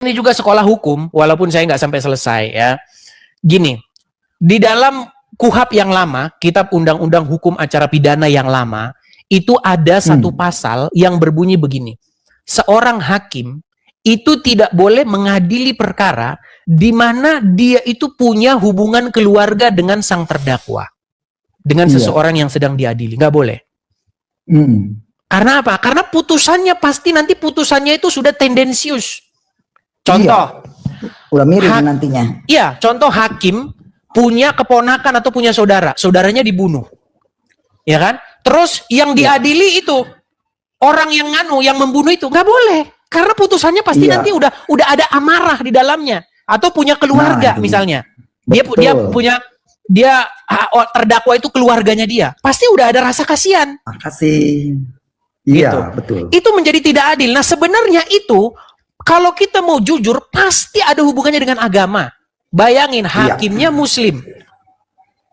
ini juga sekolah hukum, walaupun saya nggak sampai selesai ya. Gini, di dalam KUHP yang lama, Kitab Undang-Undang Hukum Acara Pidana yang lama, itu ada satu pasal yang berbunyi begini. Seorang hakim itu tidak boleh mengadili perkara di mana dia itu punya hubungan keluarga dengan sang terdakwa. Dengan seseorang yang sedang diadili. Nggak boleh. Karena apa? Karena putusannya pasti nanti putusannya itu sudah tendensius. Contoh. Udah mirip nantinya. Iya, contoh hakim punya keponakan atau punya saudara. Saudaranya dibunuh. Ya kan? Terus yang diadili itu orang yang membunuh itu nggak boleh. Karena putusannya pasti nanti udah ada amarah di dalamnya. Atau punya keluarga misalnya. Dia terdakwa itu keluarganya dia. Pasti udah ada rasa kasihan. Kasih. Iya, gitu. Betul. Itu menjadi tidak adil. Nah, sebenarnya itu kalau kita mau jujur pasti ada hubungannya dengan agama. Bayangin hakimnya muslim.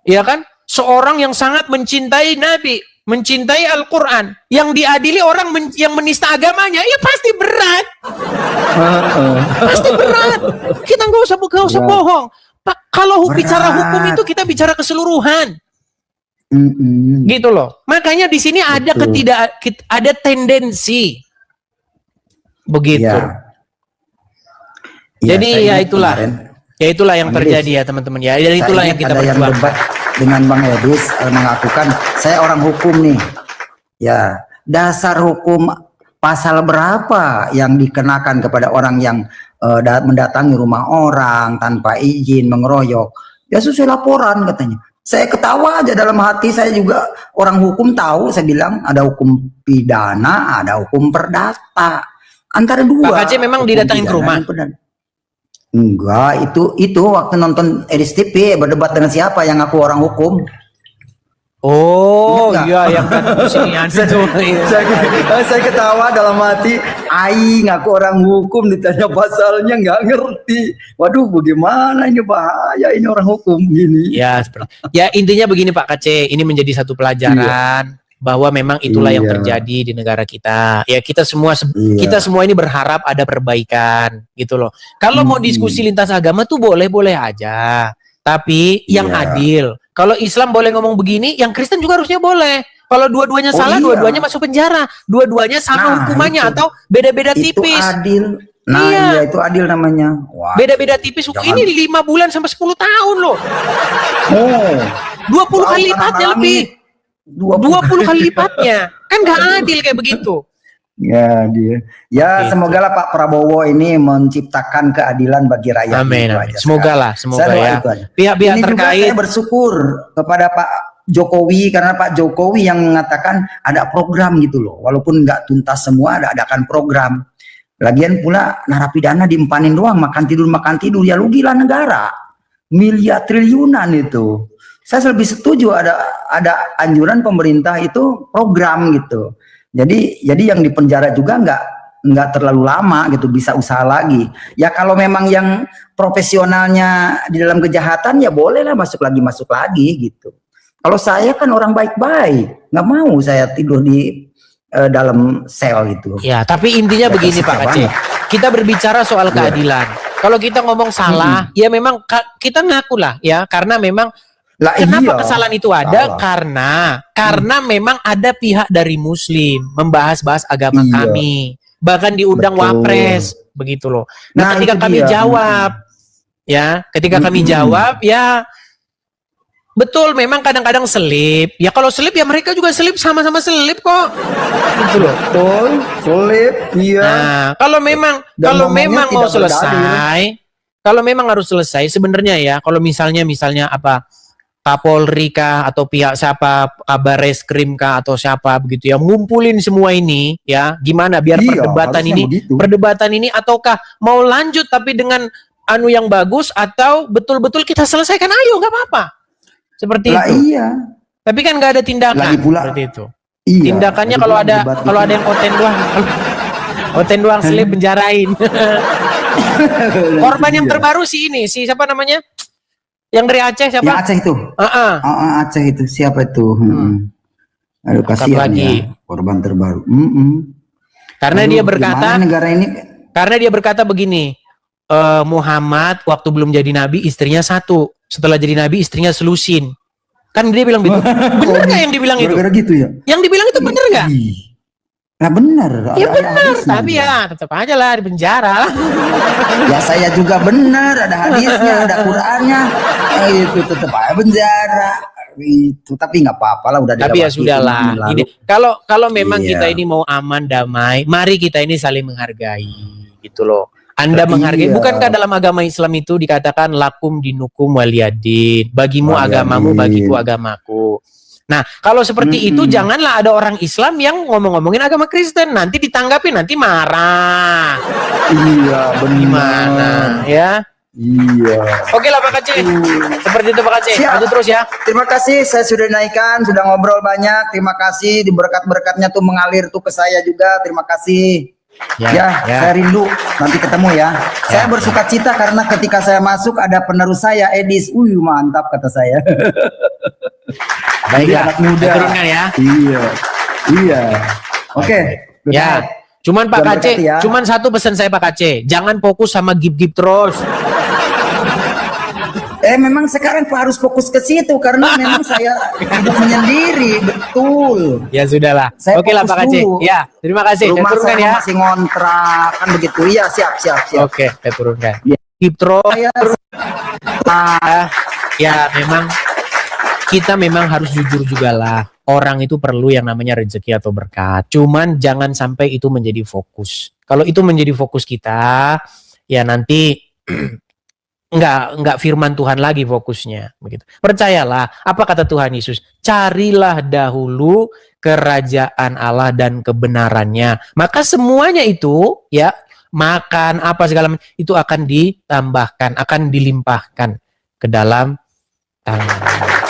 Iya kan? Seorang yang sangat mencintai Nabi, mencintai Al-Quran, yang diadili orang yang menista agamanya, ya pasti berat. Pasti berat. Kita nggak usah bohong. Kalau bicara hukum itu kita bicara keseluruhan. Gitu loh. Makanya di sini ada ada tendensi begitu. Jadi itulah yang terjadi ya teman-teman ya. Dan itulah yang kita perjuangkan. Dengan Bang Edis mengakukan saya orang hukum nih. Ya, dasar hukum pasal berapa yang dikenakan kepada orang yang mendatangi rumah orang tanpa izin, mengeroyok? Ya sesuai laporan katanya. Saya ketawa aja dalam hati, saya juga orang hukum tahu, saya bilang ada hukum pidana, ada hukum perdata. Antara dua. Pak Aceh memang didatangin ke rumah? Enggak, itu waktu nonton Edis TV berdebat dengan siapa yang aku orang hukum. Oh iya, yang kan kesinian itu. Saya ketawa dalam hati, aing ngaku orang hukum ditanya pasalnya nggak ngerti. Waduh, bagaimana ini, bahaya ini orang hukum gini. Ya, ya intinya begini Pak KC, ini menjadi satu pelajaran bahwa memang itulah yang terjadi di negara kita. Ya kita semua ini berharap ada perbaikan gitu loh. Kalau mau diskusi lintas agama tuh boleh-boleh aja, tapi yang adil. Kalau Islam boleh ngomong begini, yang Kristen juga harusnya boleh. Kalau dua-duanya salah, dua-duanya masuk penjara. Dua-duanya sama hukumannya atau beda-beda tipis. Itu adil. Nah, iya itu adil namanya. Beda-beda tipis. Ini 5 bulan sampai 10 tahun loh. 20 kali lipatnya lebih. 20 kali lipatnya. Kan nggak adil kayak begitu. Ya gitu. Semoga lah Pak Prabowo ini menciptakan keadilan bagi rakyat. Amin. Semoga ya. Pihak-pihak terkait. Saya bersyukur kepada Pak Jokowi karena Pak Jokowi yang mengatakan ada program gitu loh. Walaupun nggak tuntas semua, adakan program. Lagian pula narapidana diempanin doang, makan tidur ya rugilah negara. Miliar triliunan itu. Saya lebih setuju ada anjuran pemerintah itu program gitu. Jadi yang di penjara juga nggak terlalu lama gitu, bisa usaha lagi. Ya kalau memang yang profesionalnya di dalam kejahatan ya bolehlah masuk lagi gitu. Kalau saya kan orang baik-baik, nggak mau saya tidur di dalam sel gitu. Ya, tapi intinya begini Pak Aceh. Kita berbicara soal keadilan. Kalau kita ngomong salah, ya memang kita ngaku lah ya, karena memang kenapa kesalahan itu ada? Karena memang ada pihak dari Muslim membahas-bahas agama kami, bahkan diundang Wapres, begitu loh. Nah, ketika kami jawab, ya betul, memang kadang-kadang selip. Ya kalau selip ya mereka juga selip, sama-sama selip kok, gitu loh. Betul, selip, iya. Nah, kalau memang mau selesai, kalau memang harus selesai sebenarnya ya. Kalau misalnya apa? Kapolri kah atau pihak siapa, Kabares Krim kah atau siapa begitu ya, ngumpulin semua ini ya, gimana biar perdebatan ini ataukah mau lanjut tapi dengan yang bagus atau betul-betul kita selesaikan, ayo nggak apa-apa seperti itu. Iya. Tapi kan nggak ada tindakan seperti itu. Iya, tindakannya kalau ada yang oten doang selip penjarain. Korban yang terbaru si siapa namanya? Yang dari Aceh siapa? Yang Aceh itu. Aceh itu siapa itu? Aduh, kasihan ya, korban terbaru. Karena dia berkata negara ini. Karena dia berkata begini, Muhammad waktu belum jadi nabi istrinya 1, setelah jadi nabi istrinya selusin. Kan dia bilang begitu. Bener nggak yang dibilang itu? Gara-gara gitu ya? Yang dibilang itu bener nggak? Ih. Nah benar. Ya Ada benar, hadisnya. tapi ya tetap aja lah di penjara. Ya saya juga benar, ada hadisnya, ada Qur'annya. Itu tetap aja penjara. Itu tapi nggak apa-apa lah, udah Tapi ya dilewati sudahlah. tahun lalu. Kalau memang Iya. kita ini mau aman damai, mari kita ini saling menghargai, gitu loh. Anda menghargai, Iya. bukankah dalam agama Islam itu dikatakan lakum dinukum waliyadin, bagimu Waliyadin. agamamu, bagiku agamaku. Nah, kalau seperti itu janganlah ada orang Islam yang ngomong-ngomongin agama Kristen, nanti ditanggapi, nanti marah. Iya benar. Gimana ya? Iya. Oke lah Pak Aceh. Seperti itu Pak Aceh. Siap. Maju terus ya. Terima kasih, saya sudah naikkan, sudah ngobrol banyak. Terima kasih, di berkat-berkatnya tuh mengalir tuh ke saya juga. Terima kasih. Ya, saya rindu. Nanti ketemu ya. Saya bersuka cita karena ketika saya masuk ada penerus saya, Edis. Mantap kata saya. Baiklah. Anak muda. Saya turunkan ya. Iya. Iya. Oke. good Ya. night. Cuman Pak Tuhan Aceh, berkati ya. cuman satu pesan saya Pak Aceh, jangan fokus sama gip-gip terus. Memang sekarang harus fokus ke situ karena memang saya hidup menyendiri, betul. Ya sudahlah. Saya Oke lah fokus Pak Aceh. dulu. Ya, terima kasih. Saya Rumah turunkan saya ya. masih ngontrak kan begitu. Iya, siap. Oke, saya turunkan. Ya. Gip terus. Saya Ya, memang kita memang harus jujur juga lah. Orang itu perlu yang namanya rezeki atau berkat. Cuman jangan sampai itu menjadi fokus. Kalau itu menjadi fokus kita, ya nanti enggak firman Tuhan lagi fokusnya begitu. Percayalah, apa kata Tuhan Yesus? Carilah dahulu kerajaan Allah dan kebenarannya. Maka semuanya itu ya, makan apa segala macam itu akan ditambahkan, akan dilimpahkan ke dalam tangan.